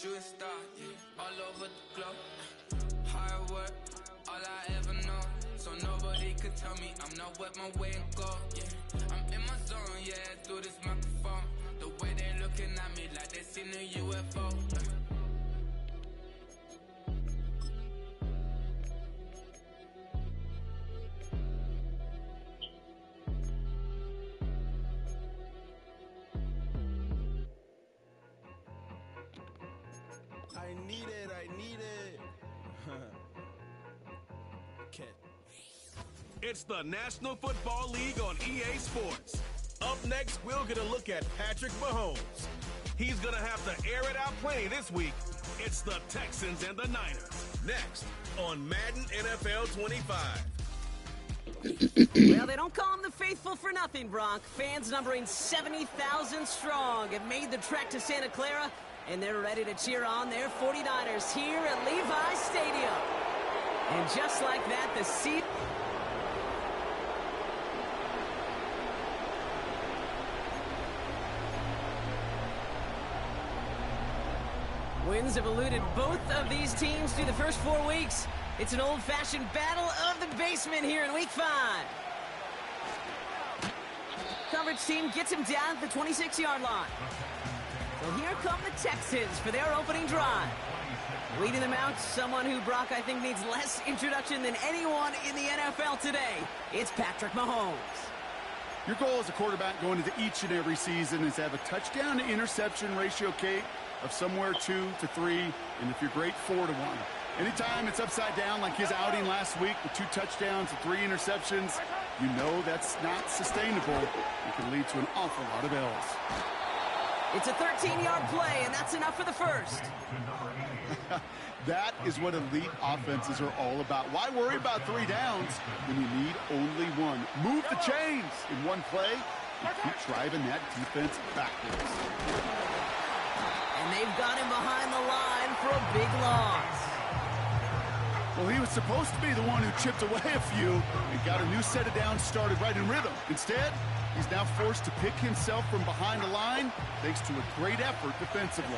shooting star, yeah, all over the globe. Hard work, all I ever know. So nobody could tell me I'm not wet my way and go, yeah. I'm in my zone, yeah, through this microphone. The way they looking at me like they seen a UFO. I need it. Kid. It's the National Football League on EA Sports. Up next, we'll get a look at Patrick Mahomes. He's going to have to air it out plenty this week. It's the Texans and the Niners. Next on Madden NFL 25. Well, they don't call them the faithful for nothing, Bronk. Fans numbering 70,000 strong have made the trek to Santa Clara, and they're ready to cheer on their 49ers here at Levi's Stadium. And just like that, the seat... Wins have eluded both of these teams through the first 4 weeks. It's an old-fashioned battle of the basement here in Week 5. Coverage team gets him down at the 26-yard line. So here come the Texans for their opening drive. Leading them out, someone who, Brock, I think needs less introduction than anyone in the NFL today. It's Patrick Mahomes. Your goal as a quarterback going into each and every season is to have a touchdown-to-interception ratio, Kate, of somewhere 2 to 3, and if you're great, 4 to 1. Anytime it's upside down like his outing last week with 2 touchdowns and 3 interceptions, you know that's not sustainable. It can lead to an awful lot of L's. It's a 13-yard play, and that's enough for the first. That is what elite offenses are all about. Why worry about 3 downs when you need only 1? Move the chains in one play and keep driving that defense backwards. And they've got him behind the line for a big loss. Well, he was supposed to be the one who chipped away a few and got a new set of downs started right in rhythm. Instead, he's now forced to pick himself from behind the line thanks to a great effort defensively.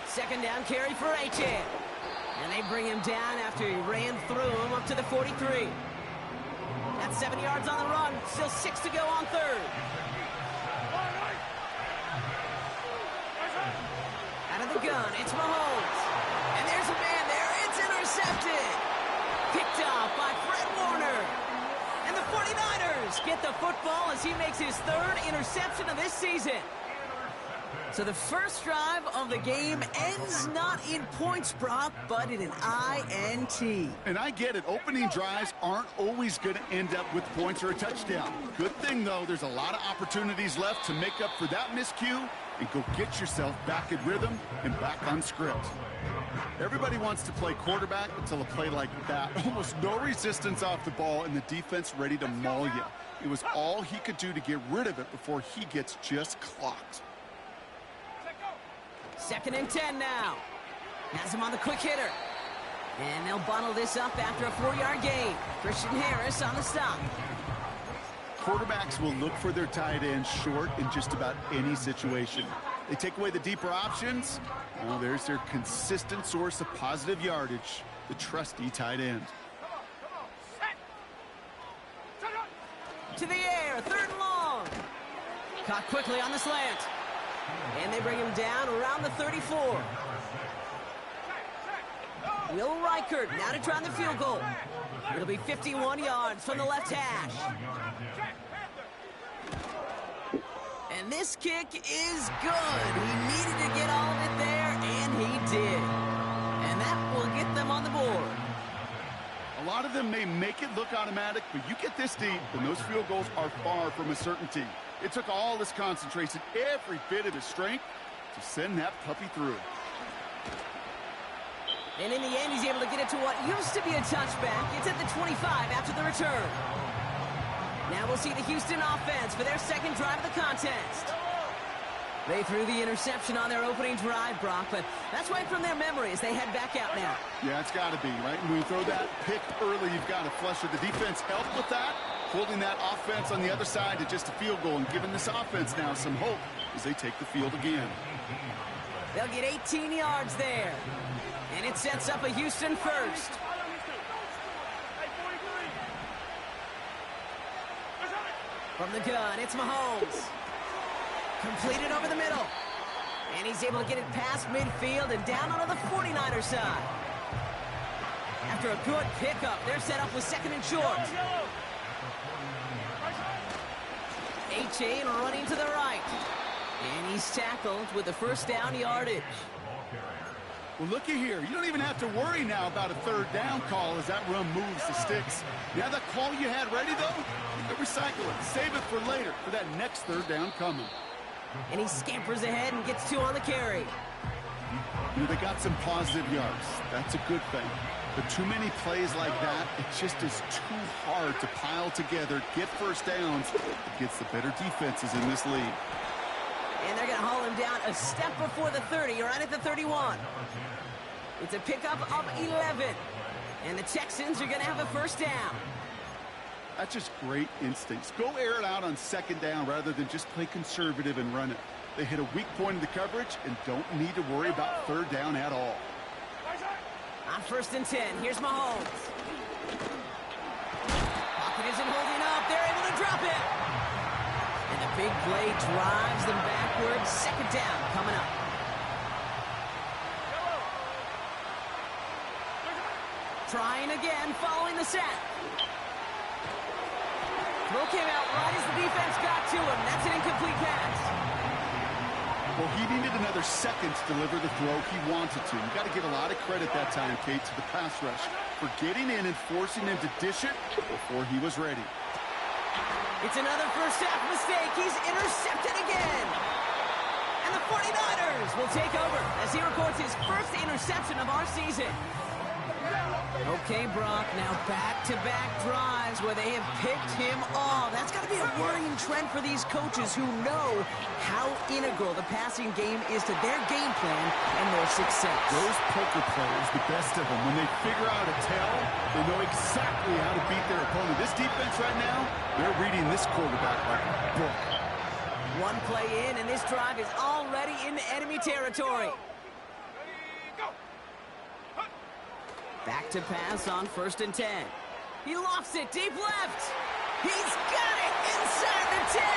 Second down carry for Achan. And they bring him down after he ran through him up to the 43. That's 7 yards on the run. Still 6 to go on third. Out of the gun, it's Mahomes. And there's a man there. It's intercepted. Picked off by Fred Warner. And the 49ers get the football as he makes his 3rd interception of this season. So the first drive of the game ends not in points, Brock, but in an INT. And I get it. Opening drives aren't always going to end up with points or a touchdown. Good thing, though, there's a lot of opportunities left to make up for that miscue and go get yourself back in rhythm and back on script. Everybody wants to play quarterback until a play like that. Almost no resistance off the ball and the defense ready to maul you. It was all he could do to get rid of it before he gets just clocked. 2nd and 10 now. Has him on the quick hitter. And they'll bottle this up after a 4-yard gain. Christian Harris on the stop. Quarterbacks will look for their tight end short in just about any situation. They take away the deeper options. Well, there's their consistent source of positive yardage, the trusty tight end. To the air, 3rd and long. Caught quickly on the slant. And they bring him down around the 34. Will Reichert now to try the field goal. It'll be 51 yards from the left hash. And this kick is good. He needed to get all of it there, and he did. And that will get them on the board. A lot of them may make it look automatic, but you get this deep, and those field goals are far from a certainty. It took all his concentration, every bit of his strength, to send that puppy through. And in the end, he's able to get it to what used to be a touchback. It's at the 25 after the return. Now we'll see the Houston offense for their 2nd drive of the contest. They threw the interception on their opening drive, Brock, but that's right from their memory as they head back out now. Yeah, it's got to be, right? And when you throw that pick early, you've got to flush it. The defense helped with that, holding that offense on the other side to just a field goal and giving this offense now some hope as they take the field again. They'll get 18 yards there. And it sets up a Houston first. From the gun, it's Mahomes. Completed over the middle. And he's able to get it past midfield and down onto the 49er side. After a good pickup, they're set up with second and short. A-Chain running to the right. And he's tackled with the first down yardage. Well, looky here. You don't even have to worry now about a third down call as that run moves the sticks. You have that call you had ready, though? You can recycle it. Save it for later for that next third down coming. And he scampers ahead and gets 2 on the carry. You know, they got some positive yards. That's a good thing. But too many plays like that, it just is too hard to pile together, get first downs against the better defenses in this league. And they're going to haul him down a step before the 30, right at the 31. It's a pickup of 11. And the Texans are going to have a first down. That's just great instincts. Go air it out on second down rather than just play conservative and run it. They hit a weak point in the coverage and don't need to worry about third down at all. On first and 10, here's Mahomes. Pocket isn't holding up. They're able to drop it. And the big play drives them backwards. Second down coming up. Trying again, following the sack. Throw came out right as the defense got to him. That's an incomplete pass. Well, he needed another second to deliver the throw he wanted to. You got to give a lot of credit that time, Kate, to the pass rush for getting in and forcing him to dish it before he was ready. It's another first half mistake. He's intercepted again. And the 49ers will take over as he records his first interception of our season. Okay, Brock, now back-to-back drives where they have picked him off. That's got to be a worrying trend for these coaches who know how integral the passing game is to their game plan and their success. Those poker players, the best of them, when they figure out a tell, they know exactly how to beat their opponent. This defense right now, they're reading this quarterback like a book. One play in, and this drive is already in enemy territory. Back to pass on first and 10. He lofts it deep left. He's got it inside the 10.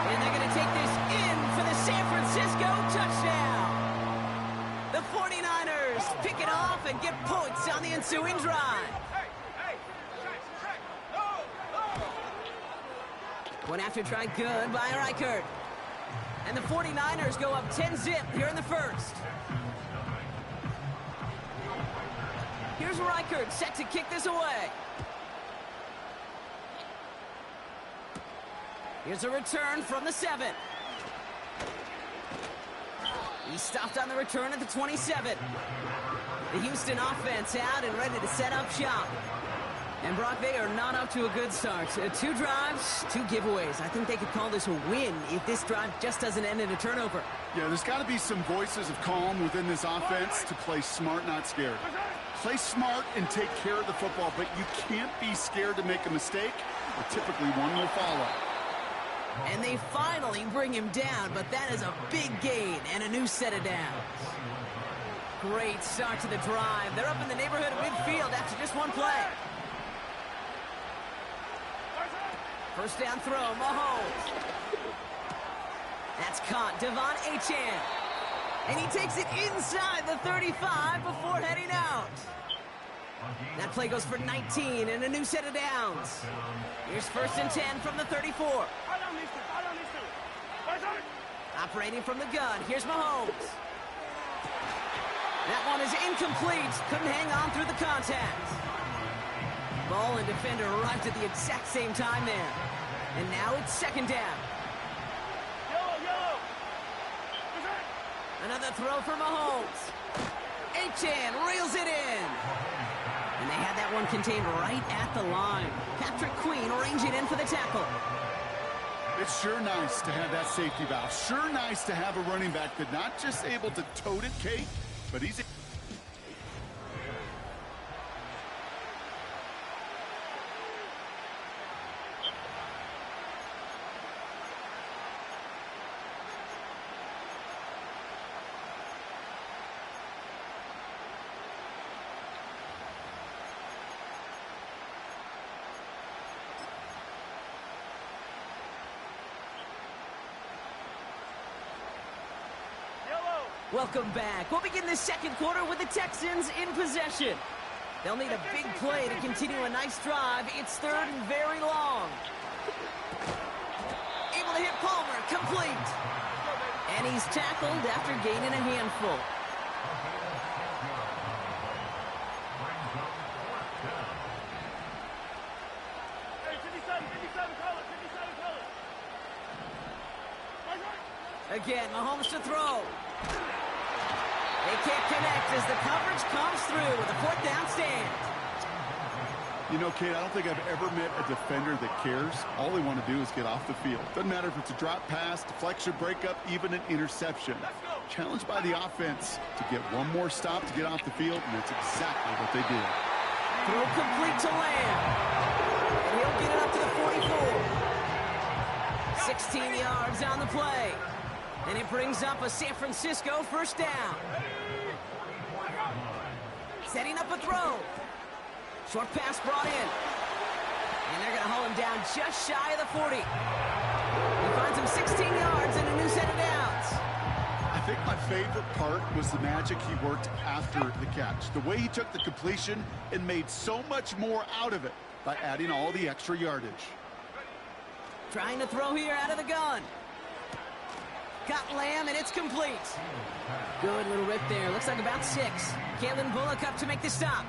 And they're going to take this in for the San Francisco touchdown. The 49ers pick it off and get points on the ensuing drive. One after try good by Reichert. And the 49ers go up 10-zip here in the first. Here's Reichert set to kick this away. Here's a return from the 7. He stopped on the return at the 27. The Houston offense out and ready to set up shop. And Brock, they are not up to a good start. 2 drives, 2 giveaways. I think they could call this a win if this drive just doesn't end in a turnover. Yeah, there's got to be some voices of calm within this offense to play smart, not scared. Play smart and take care of the football, but you can't be scared to make a mistake, or typically one will follow. And they finally bring him down, but that is a big gain and a new set of downs. Great start to the drive. They're up in the neighborhood of midfield after just one play. First down throw, Mahomes. That's caught, Devon Achane. And he takes it inside the 35 before heading out. That play goes for 19 and a new set of downs. Here's first and 10 from the 34. Operating from the gun, here's Mahomes. That one is incomplete. Couldn't hang on through the contact. Ball and defender arrived at the exact same time there. And now it's second down. Another throw for Mahomes. Achane reels it in. And they had that one contained right at the line. Patrick Queen ranging in for the tackle. It's sure nice to have that safety valve. Sure nice to have a running back that's not just able to tote it, Kate, but he's... Welcome back. We'll begin the second quarter with the Texans in possession. They'll need a big play to continue a nice drive. It's third and very long. Able to hit Palmer, complete. And he's tackled after gaining a handful. Again, Mahomes to throw. They can't connect as the coverage comes through with a fourth down stand. You know, Kate, I don't think I've ever met a defender that cares. All they want to do is get off the field. Doesn't matter if it's a drop pass, deflection, breakup, even an interception. Challenged by the offense to get one more stop to get off the field, and that's exactly what they did. Throw complete to Lamb. And he'll get it up to the 44. 16 yards on the play. And it brings up a San Francisco first down. Setting up a throw. Short pass brought in. And they're going to haul him down just shy of the 40. He finds him 16 yards and a new set of downs. I think my favorite part was the magic he worked after the catch. The way he took the completion and made so much more out of it by adding all the extra yardage. Trying to throw here out of the gun. Got Lamb, and it's complete. Good little rip there. Looks like about 6. Kalen Bullock up to make the stop.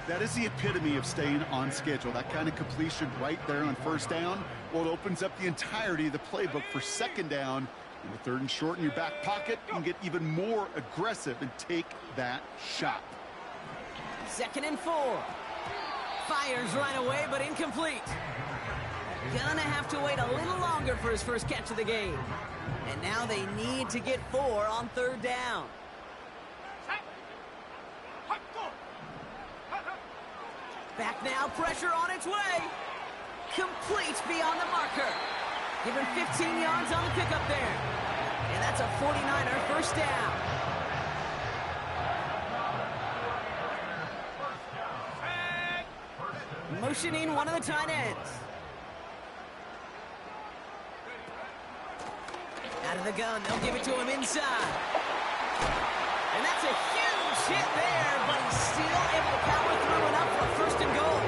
That is the epitome of staying on schedule. That kind of completion right there on first down. Well, it opens up the entirety of the playbook for second down. In the third and short in your back pocket, you can get even more aggressive and take that shot. 2nd and 4. Fires right away, but incomplete. Gonna have to wait a little longer for his first catch of the game. And now they need to get 4 on third down. Back now, pressure on its way. Complete beyond the marker. Given 15 yards on the pickup there. And that's a 49er first down. Motioning one of the tight ends. Out of the gun, they'll give it to him inside. And that's a huge hit there, but he's still able to power through enough for a first and goal.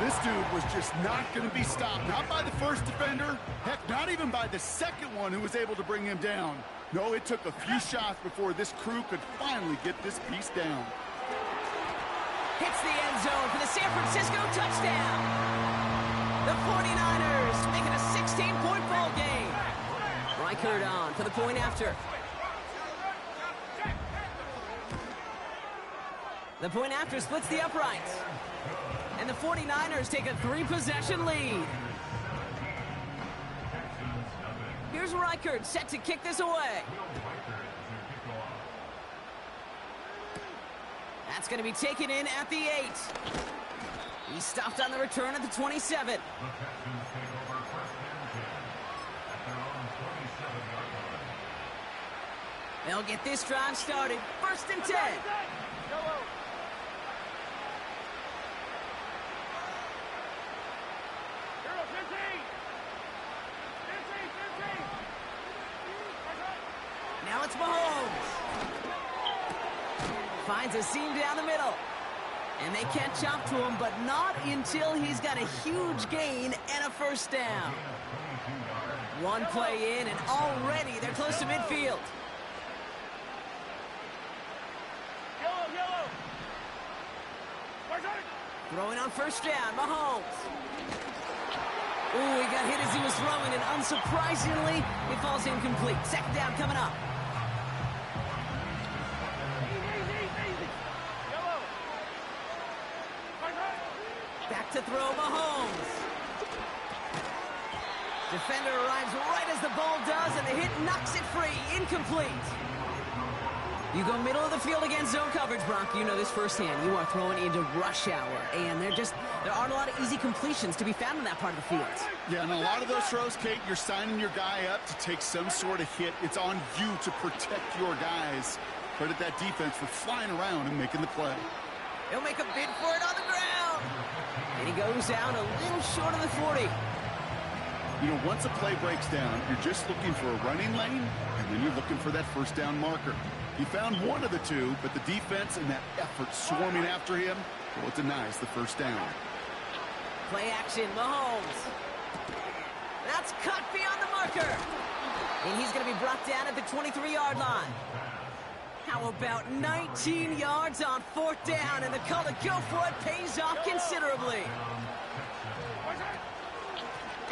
This dude was just not going to be stopped. Not by the first defender. Heck, not even by the second one who was able to bring him down. No, it took a few shots before this crew could finally get this piece down. Hits the end zone for the San Francisco touchdown. The 49ers making a 16-point ball game. Reichert on for the point after. The point after splits the uprights. And the 49ers take a 3-possession lead. Here's Reichert set to kick this away. That's going to be taken in at the 8. He stopped on the return at the 27. They'll get this drive started. 1st and 10. Now it's Mahomes. Finds a seam down the middle. And they catch up to him, but not until he's got a huge gain and a first down. One play in, and already they're close to midfield. Throwing on first down, Mahomes. Ooh, he got hit as he was throwing, and unsurprisingly, it falls incomplete. 2nd down coming up. Back to throw, Mahomes. Defender arrives right as the ball does, and the hit knocks it free. Incomplete. You go middle of the field against zone coverage, Brock. You know this firsthand. You are throwing into rush hour, and there aren't a lot of easy completions to be found in that part of the field. Yeah, and a lot of those throws, Kate, you're signing your guy up to take some sort of hit. It's on you to protect your guys. Credit that defense for flying around and making the play. He'll make a bid for it on the ground. And he goes down a little short of the 40. You know, once a play breaks down, you're just looking for a running lane, and then you're looking for that first down marker. He found one of the two, but the defense and that effort swarming after him, well, it denies the first down. Play action, Mahomes. That's cut beyond the marker. And he's going to be brought down at the 23-yard line. How about 19 yards on fourth down, and the call to go for it pays off considerably.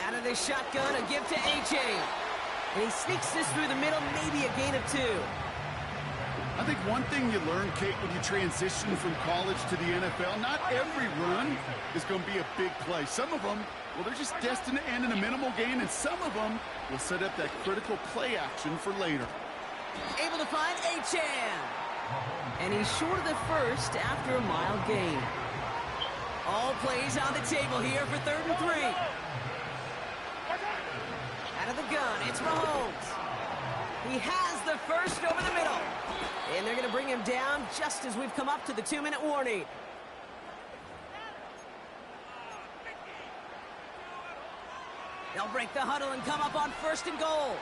Out of the shotgun, a give to A.J. And he sneaks this through the middle, maybe a gain of 2. I think one thing you learn, Kate, when you transition from college to the NFL, not every run is going to be a big play. Some of them, well, they're just destined to end in a minimal gain, and some of them will set up that critical play action for later. Able to find Achan. And he's short of the first after a mile gain. All plays on the table here for 3rd and 3. Out of the gun, it's Mahomes. He has the first over the middle. And they're going to bring him down just as we've come up to the 2-minute warning. They'll break the huddle and come up on 1st and goal.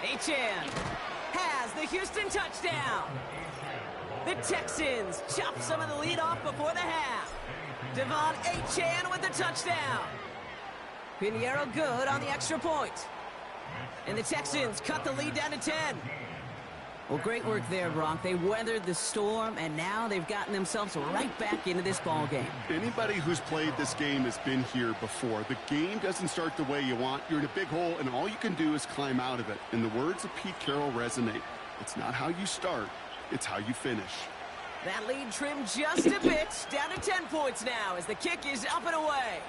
Achan has the Houston touchdown. The Texans chop some of the lead off before the half. Devon Achan with the touchdown. Pinheiro good on the extra point. And the Texans cut the lead down to 10. Well, great work there, Brock. They weathered the storm, and now they've gotten themselves right back into this ball game. Anybody who's played this game has been here before. The game doesn't start the way you want. You're in a big hole, and all you can do is climb out of it. And the words of Pete Carroll resonate. It's not how you start, it's how you finish. That lead trimmed just a bit, down to 10 points now as the kick is up and away.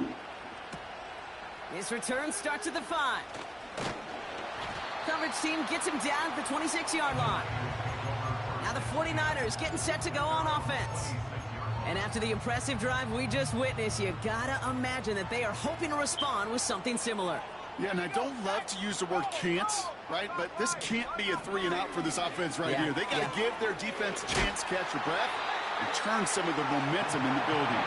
His return starts at the 5. Coverage team gets him down at the 26-yard line. Now the 49ers getting set to go on offense. And after the impressive drive we just witnessed, you gotta imagine that they are hoping to respond with something similar. Yeah, and I don't love to use the word can't, right? But this can't be a 3-and-out for this offense right here. They got to give their defense a chance to catch their breath and turn some of the momentum in the building.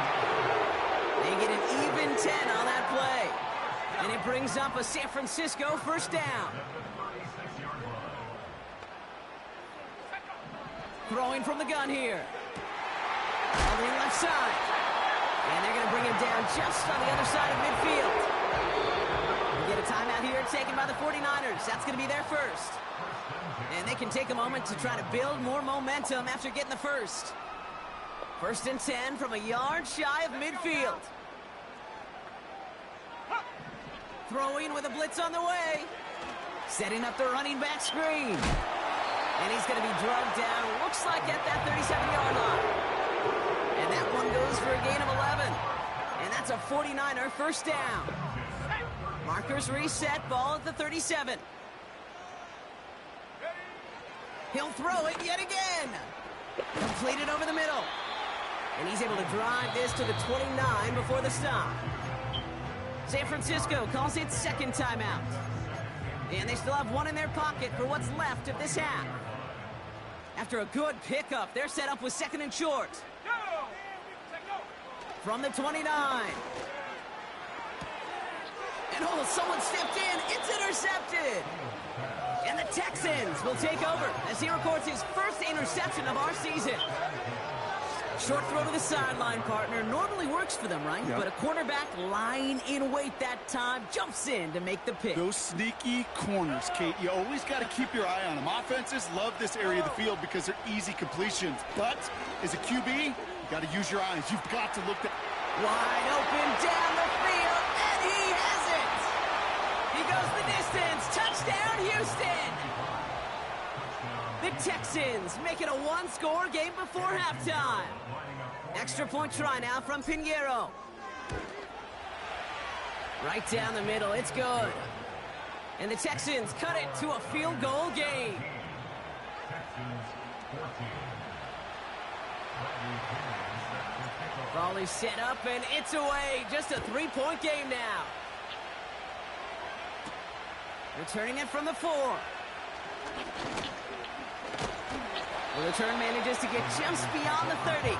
They get an even 10 on that play. And it brings up a San Francisco first down. Throwing from the gun here. On the left side. And they're going to bring him down just on the other side of midfield. We get a timeout here taken by the 49ers. That's going to be their first. And they can take a moment to try to build more momentum after getting the first. 1st and 10 from a yard shy of midfield. Throwing with a blitz on the way. Setting up the running back screen. And he's going to be drugged down, looks like at that 37-yard line. And that one goes for a gain of 11. And that's a 49er first down. Markers reset, ball at the 37. He'll throw it yet again. Completed over the middle. And he's able to drive this to the 29 before the stop. San Francisco calls it 2nd timeout. And they still have one in their pocket for what's left of this half. After a good pickup, they're set up with 2nd and short. From the 29. And oh, someone stepped in. It's intercepted. And the Texans will take over as he records his first interception of our season. Short throw to the sideline, partner. Normally works for them, right? Yep. But a quarterback lying in wait that time jumps in to make the pick. Those sneaky corners, Kate, you always got to keep your eye on them. Offenses love this area of the field because they're easy completions. But as a QB, you got to use your eyes. You've got to look at... Wide open down the field, and he has it! He goes the distance. Touchdown, Houston! The Texans make it a one-score game before halftime. Extra point try now from Pinheiro. Right down the middle, it's good. And the Texans cut it to a field goal game. Ball is set up, and it's away. Just a three-point game now. Returning it from the 4. The return manages to get just beyond the 30.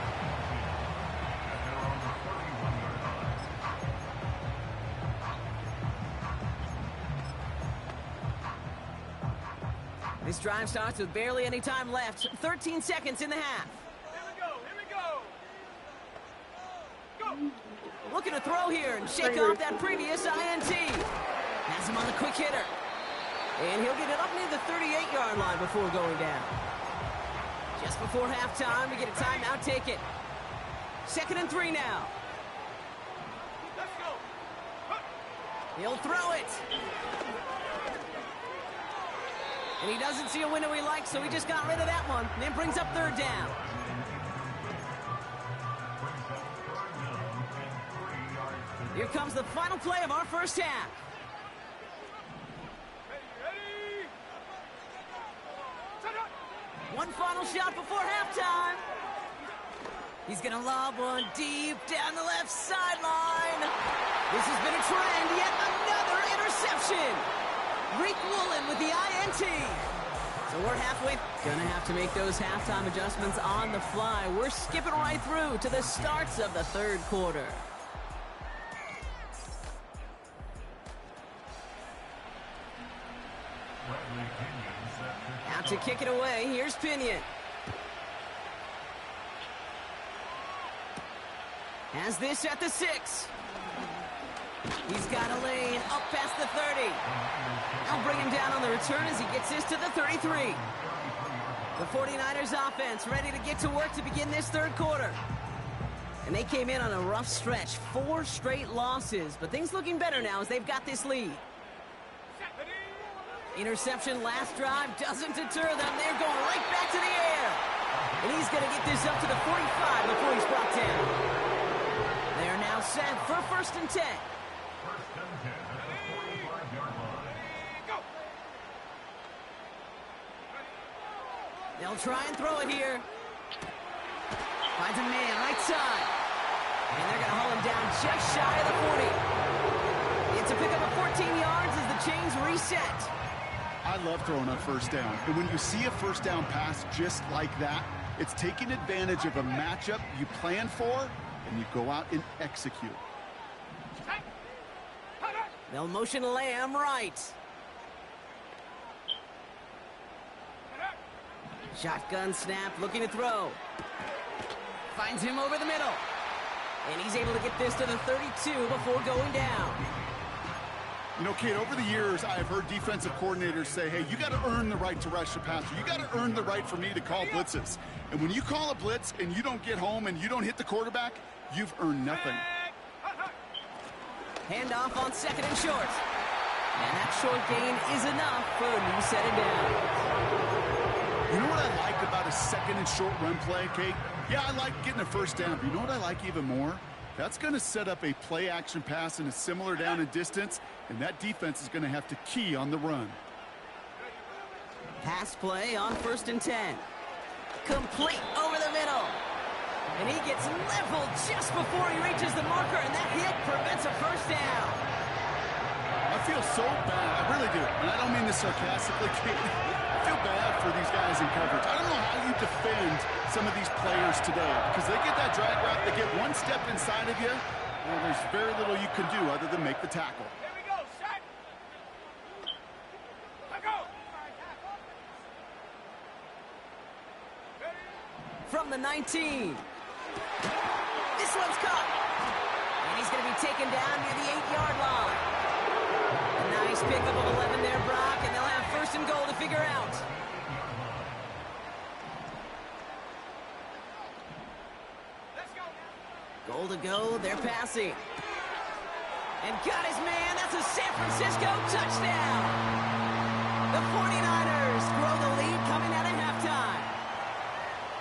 This drive starts with barely any time left. 13 seconds in the half. Looking to throw here and shake off that previous INT. Has him on the quick hitter. And he'll get it up near the 38-yard line before going down. Just before halftime, we get a timeout taken. 2nd and 3 now. Let's go. He'll throw it. And he doesn't see a window he likes, so he just got rid of that one. And then brings up 3rd down. Here comes the final play of our first half. Ready. Set up. One final shot before halftime. He's going to lob one deep down the left sideline. This has been a trend. Yet another interception. Reek Woolen with the INT. So we're halfway. Going to have to make those halftime adjustments on the fly. We're skipping right through to the starts of the 3rd quarter. Out to kick it away. Here's Pinion. Has this at the 6. He's got a lane up past the 30. They'll bring him down on the return as he gets this to the 33. The 49ers offense ready to get to work to begin this 3rd quarter. And they came in on a rough stretch. 4 straight losses. But things looking better now as they've got this lead. Interception last drive doesn't deter them. They're going right back to the air. And he's going to get this up to the 45 before he's brought down. They're now set for 1st and 10. They'll try and throw it here. Finds a man right side. And they're going to haul him down just shy of the 40. It's a pickup of 14 yards as the chains reset. I love throwing on 1st down. And when you see a 1st down pass just like that, it's taking advantage of a matchup you plan for, and you go out and execute. They'll motion Lamb right. Shotgun snap, looking to throw. Finds him over the middle. And he's able to get this to the 32 before going down. You know, Kate, over the years, I've heard defensive coordinators say, hey, you got to earn the right to rush the passer. You got to earn the right for me to call blitzes. And when you call a blitz and you don't get home and you don't hit the quarterback, you've earned nothing. Handoff on 2nd and short. And that short gain is enough for a new set of downs. You know what I like about a 2nd and short run play, Kate? Yeah, I like getting a 1st down, but you know what I like even more? That's going to set up a play-action pass in a similar down and distance, and that defense is going to have to key on the run. Pass play on 1st and 10. Complete over the middle. And he gets leveled just before he reaches the marker, and that hit prevents a 1st down. I feel so bad. I really do. And I don't mean this sarcastically, Kate. I feel bad for these guys in coverage. I don't know how you defend some of these players today because they get that drag route, they get one step inside of you, well, there's very little you can do other than make the tackle. Here we go, set. Let go. From the 19. This one's caught. And he's going to be taken down near the 8-yard line. A nice pickup of 11 there, Brock, and they'll have 1st and goal to figure out. Goal to go, they're passing. And got his man, that's a San Francisco touchdown. The 49ers grow the lead coming out of halftime.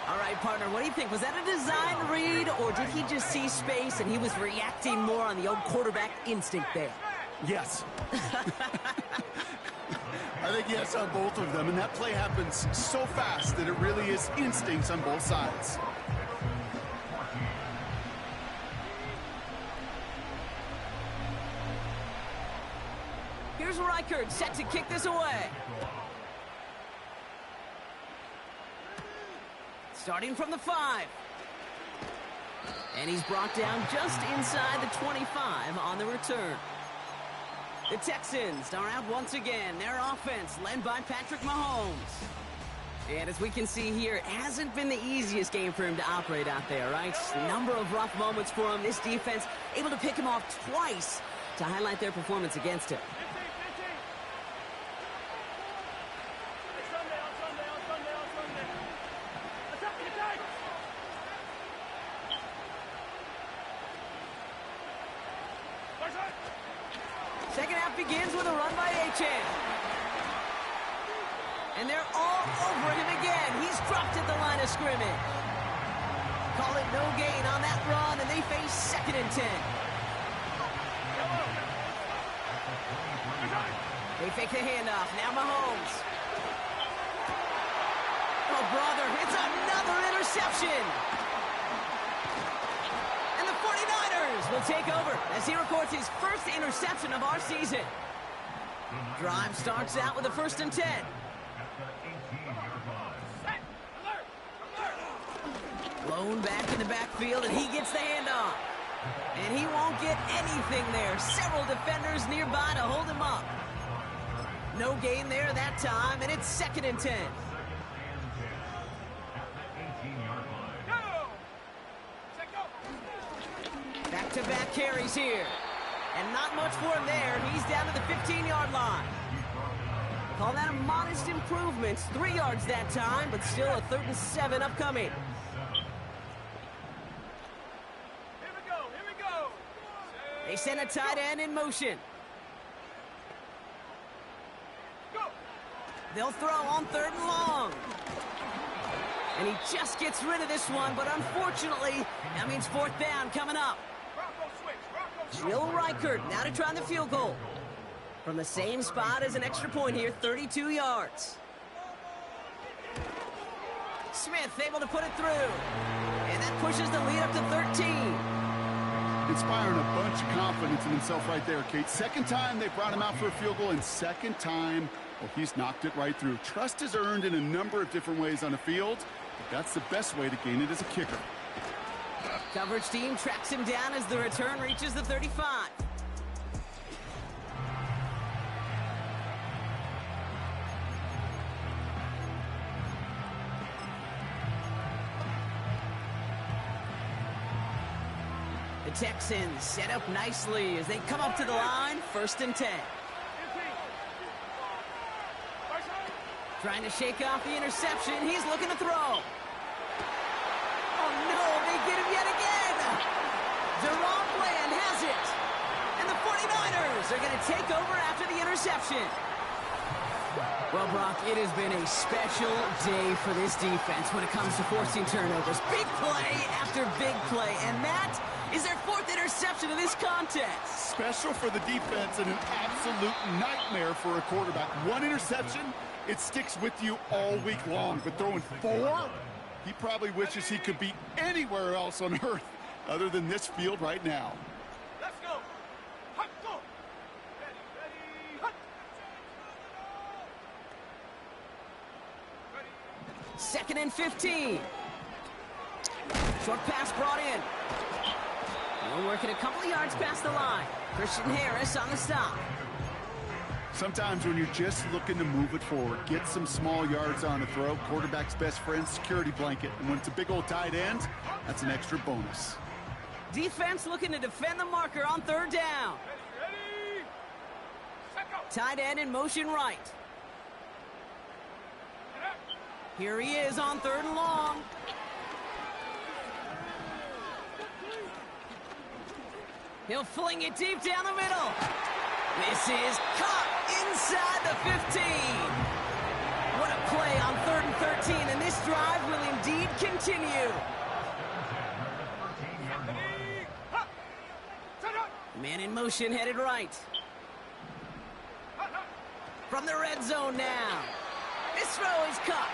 All right, partner, what do you think? Was that a design read, or did he just see space and he was reacting more on the old quarterback instinct there? Yes. I think yes on both of them, and that play happens so fast that it really is instincts on both sides. Here's Reichert set to kick this away. Starting from the 5. And he's brought down just inside the 25 on the return. The Texans are out once again. Their offense led by Patrick Mahomes. And as we can see here, it hasn't been the easiest game for him to operate out there, right? A number of rough moments for him. This defense able to pick him off twice to highlight their performance against him. Second half begins with a run by Achane. And they're all over him again. He's dropped at the line of scrimmage. Call it no gain on that run, and they face 2nd and 10. They fake the handoff. Now Mahomes. Oh, brother, it's another interception. And the 49ers will take over as he records his first interception of our season. Drive starts out with a 1st and 10. Blown back in the backfield, and he gets the handoff. And he won't get anything there. Several defenders nearby to hold him up. No gain there that time, and it's 2nd and 10. Back-to-back carries here. And not much for him there. He's down to the 15-yard line. Call that a modest improvement. 3 yards that time, but still a 3rd and 7 upcoming. They send a tight end in motion. They'll throw on 3rd and long. And he just gets rid of this one, but unfortunately, that means 4th down coming up. Will Reichert now to try the field goal. From the same spot as an extra point here, 32 yards. Smith able to put it through. And that pushes the lead up to 13. Inspiring a bunch of confidence in himself right there, Kate. 2nd time they brought him out for a field goal, and 2nd time, well, he's knocked it right through. Trust is earned in a number of different ways on the field, but that's the best way to gain it as a kicker. Coverage team tracks him down as the return reaches the 35. The Texans set up nicely as they come up to the line, 1st and 10. Trying to shake off the interception. He's looking to throw. Oh, no, they get him yet again. Deron Bland has it. And the 49ers are going to take over after the interception. Well, Brock, it has been a special day for this defense when it comes to forcing turnovers. Big play after big play, and that is their 4th interception of this contest. Special for the defense and an absolute nightmare for a quarterback. 1 interception, it sticks with you all week long, but throwing 4, he probably wishes he could be anywhere else on earth other than this field right now. Let's go. Hut, go. Ready, hut. Ready. 2nd and 15. Short pass brought in. They'll work it a couple of yards past the line. Christian Harris on the stop. Sometimes when you're just looking to move it forward, get some small yards on a throw, quarterback's best friend, security blanket. And when it's a big old tight end, that's an extra bonus. Defense looking to defend the marker on 3rd down. Ready. Set go. Tight end in motion right. Here he is on 3rd and long. He'll fling it deep down the middle. This is caught inside the 15. What a play on 3rd and 13, and this drive will indeed continue. Man in motion headed right. From the red zone now. This throw is caught.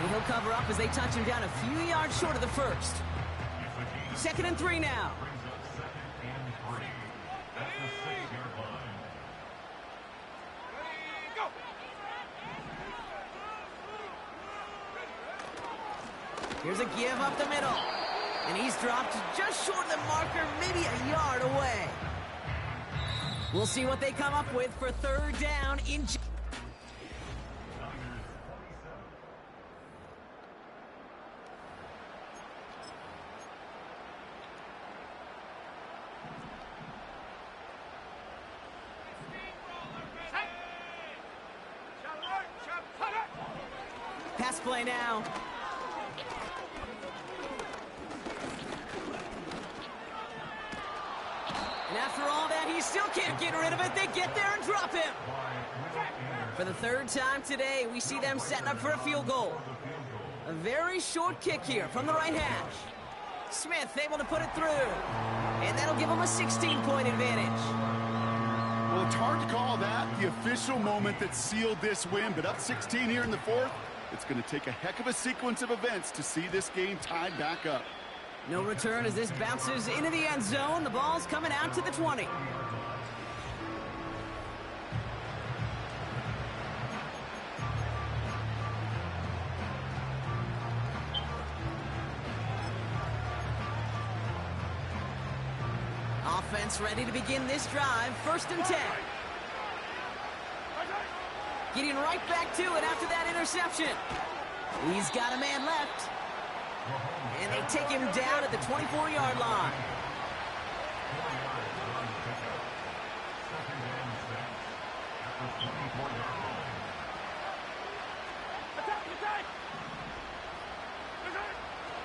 And he'll cover up as they touch him down a few yards short of the 1st. 2nd and 3 now. Here's a give up the middle. And he's dropped just short of the marker, maybe a yard away. We'll see what they come up with for third down in... Pass play now. And after all that, he still can't get rid of it. They get there and drop him. For the third time today, we see them setting up for a field goal. A very short kick here from the right hash. Smith able to put it through. And that'll give him a 16-point advantage. Well, it's hard to call that the official moment that sealed this win, but up 16 here in the fourth, it's going to take a heck of a sequence of events to see this game tied back up. No return as this bounces into the end zone. The ball's coming out to the 20. Offense ready to begin this drive. 1st and 10. Getting right back to it after that interception. He's got a man left. And they take him down at the 24-yard line.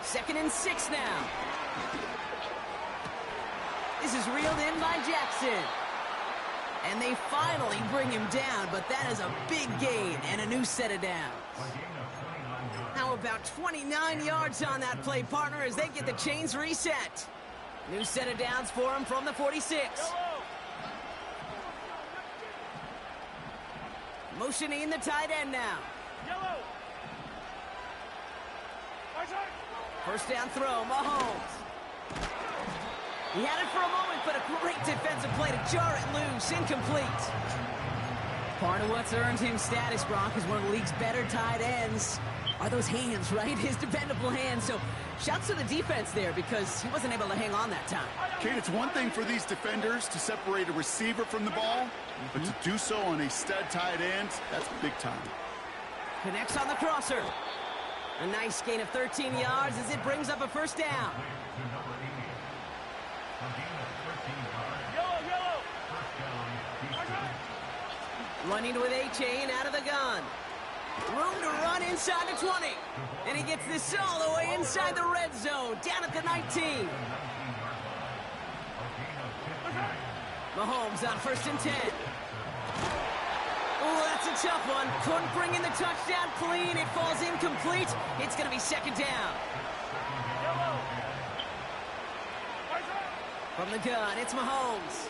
Second and 6 now. This is reeled in by Jackson. And they finally bring him down, but that is a big gain and a new set of downs. Now about 29 yards on that play, partner, as they get the chains reset. New set of downs for him from the 46. Motioning the tight end now. First down throw, Mahomes. He had it for a moment, but a great defensive play to jar it loose. Incomplete. Part of what's earned him status, Gronk, is one of the league's better tight ends. Are those hands, right? His dependable hands. So shouts to the defense there because he wasn't able to hang on that time. Kate, it's one thing for these defenders to separate a receiver from the ball, but to do so on a stud tight end, that's big time. Connects on the crosser. A nice gain of 13 yards as it brings up a first down. Running with A-Chain out of the gun. Room to run inside the 20. And he gets this all the way inside the red zone, down at the 19. Mahomes on 1st and 10. Oh, that's a tough one. Couldn't bring in the touchdown clean. It falls incomplete. It's going to be 2nd down. From the gun, it's Mahomes.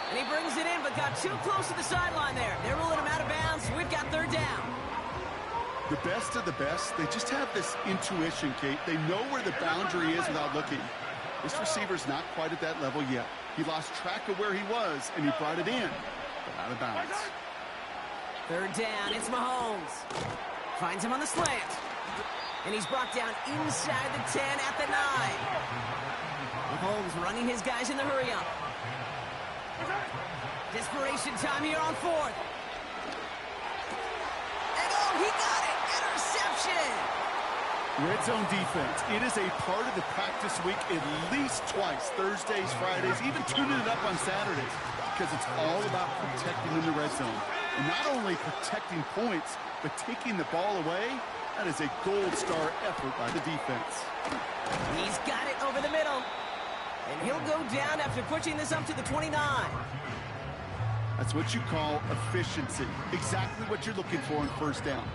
And he brings it in, but got too close to the sideline there. They're ruling him out of bounds. We've got 3rd down. The best of the best, they just have this intuition, Kate. They know where the boundary is without looking. This receiver's not quite at that level yet. He lost track of where he was, and he brought it in, but out of bounds. 3rd down, it's Mahomes. Finds him on the slant. And he's brought down inside the 10 at the 9. Mahomes running his guys in the hurry-up. Desperation time here on 4th. And oh, he got it! Interception! Red zone defense. It is a part of the practice week at least twice. Thursdays, Fridays, even tuning it up on Saturdays. Because it's all about protecting in the red zone. And not only protecting points, but taking the ball away. That is a gold star effort by the defense. He's got it over the middle. And he'll go down after pushing this up to the 29. That's what you call efficiency. Exactly what you're looking for in 1st down.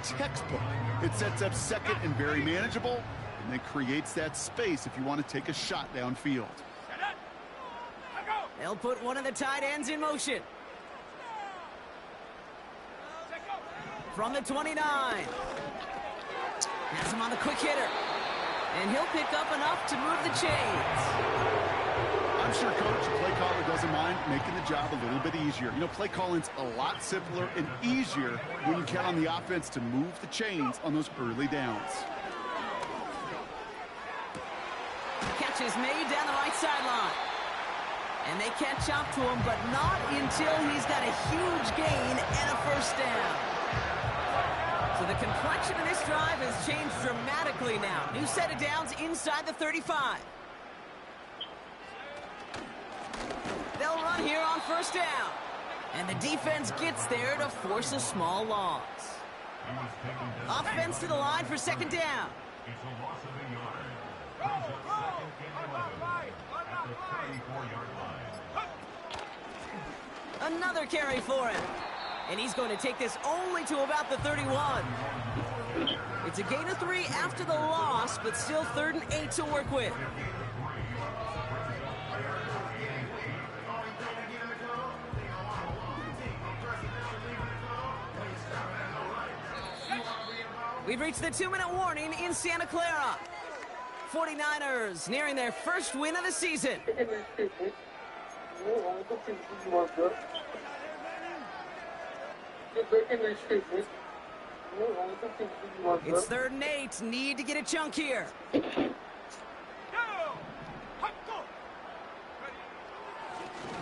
Textbook. It sets up 2nd and very manageable, and then creates that space if you want to take a shot downfield. They'll put one of the tight ends in motion. From the 29. Has him on the quick hitter. And he'll pick up enough to move the chains. I'm sure Coach, play caller doesn't mind making the job a little bit easier. You know, play calling's a lot simpler and easier when you count on the offense to move the chains on those early downs. catch is made down the right sideline. And they catch up to him, but not until he's got a huge gain and a first down. So the complexion of this drive has changed dramatically now. New set of downs inside the 35. They'll run here on first down. And the defense gets there to force a small loss. Offense to the line for second down. Another carry for him. And he's going to take this only to about the 31. It's a gain of 3 after the loss, but still 3rd and 8 to work with. We've reached the 2-minute warning in Santa Clara. 49ers nearing their first win of the season. It's 3rd and 8. Need to get a chunk here.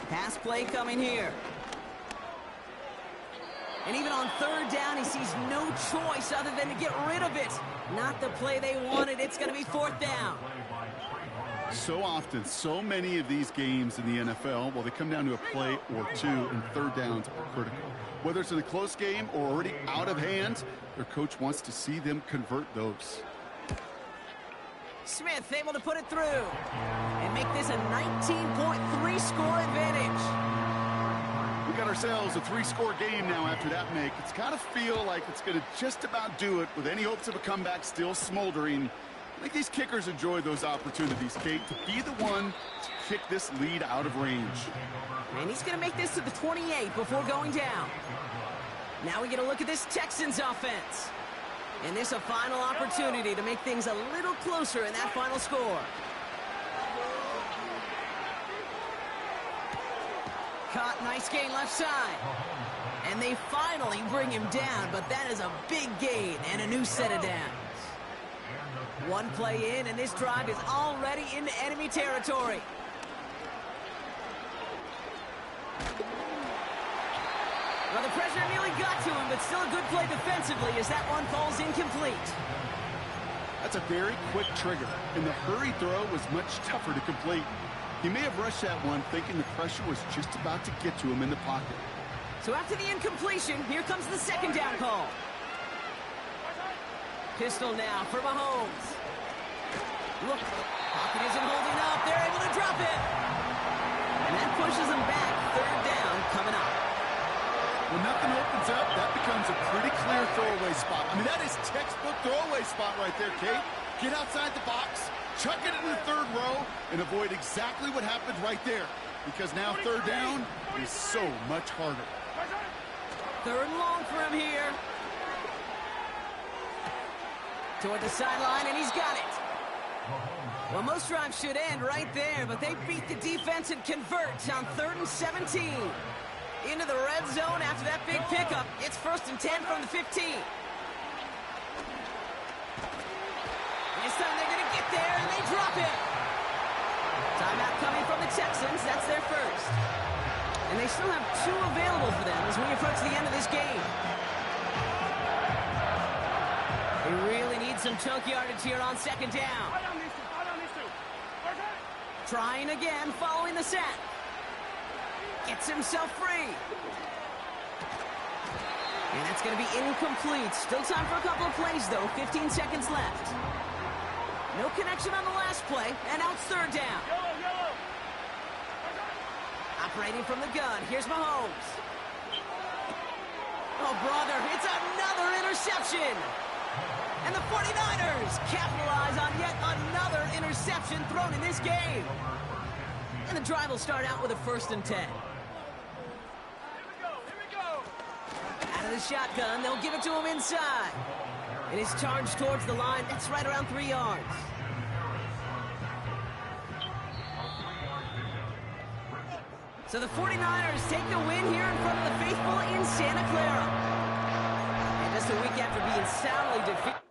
Pass play coming here. And even on 3rd down, he sees no choice other than to get rid of it. Not the play they wanted. It's going to be 4th down. So often, so many of these games in the NFL, well, they come down to a play or two, and 3rd downs are critical. Whether it's in a close game or already out of hand, their coach wants to see them convert those. Smith able to put it through and make this a 19.3 score advantage. We got ourselves a 3-score game now after that make. It's got to feel like it's going to just about do it with any hopes of a comeback still smoldering. I think these kickers enjoy those opportunities, Kate, to be the one to kick this lead out of range. And he's going to make this to the 28 before going down. Now we get a look at this Texans offense. And this a final opportunity to make things a little closer in that final score. Caught, nice gain left side. And they finally bring him down, but that is a big gain and a new set of downs. One play in, and this drive is already into enemy territory. Well, the pressure nearly got to him, but still a good play defensively as that one falls incomplete. That's a very quick trigger, and the hurry throw was much tougher to complete. He may have rushed that one thinking the pressure was just about to get to him in the pocket. So after the incompletion, here comes the second down call. Pistol now for Mahomes. Look, pocket isn't holding up. They're able to drop it. And that pushes them back. 3rd down coming up. When nothing opens up, that becomes a pretty clear throwaway spot. I mean, that is textbook throwaway spot right there, Kate. Get outside the box, chuck it into the 3rd row, and avoid exactly what happened right there. Because now 3rd down is so much harder. 3rd and long for him here. Toward the sideline, and he's got it. Well, most drives should end right there, but they beat the defense and convert on 3rd and 17. Into the red zone after that big pickup. It's 1st and 10 from the 15. This time they're going to get there, and they drop it. Timeout coming from the Texans. That's their first. And they still have 2 available for them as we approach the end of this game. They really need some chunk yardage here on 2nd down. Trying again following the sack. Gets himself free. And that's going to be incomplete. Still time for a couple of plays, though. 15 seconds left. No connection on the last play, and now it's 3rd down. Operating from the gun, here's Mahomes. Oh, brother, it's another interception. And the 49ers capitalize on yet another interception thrown in this game. And the drive will start out with a 1st and 10. Out of the shotgun, they'll give it to him inside. And his charge towards the line, that's right around 3 yards. So the 49ers take the win here in front of the faithful in Santa Clara. And just a week after being soundly defeated.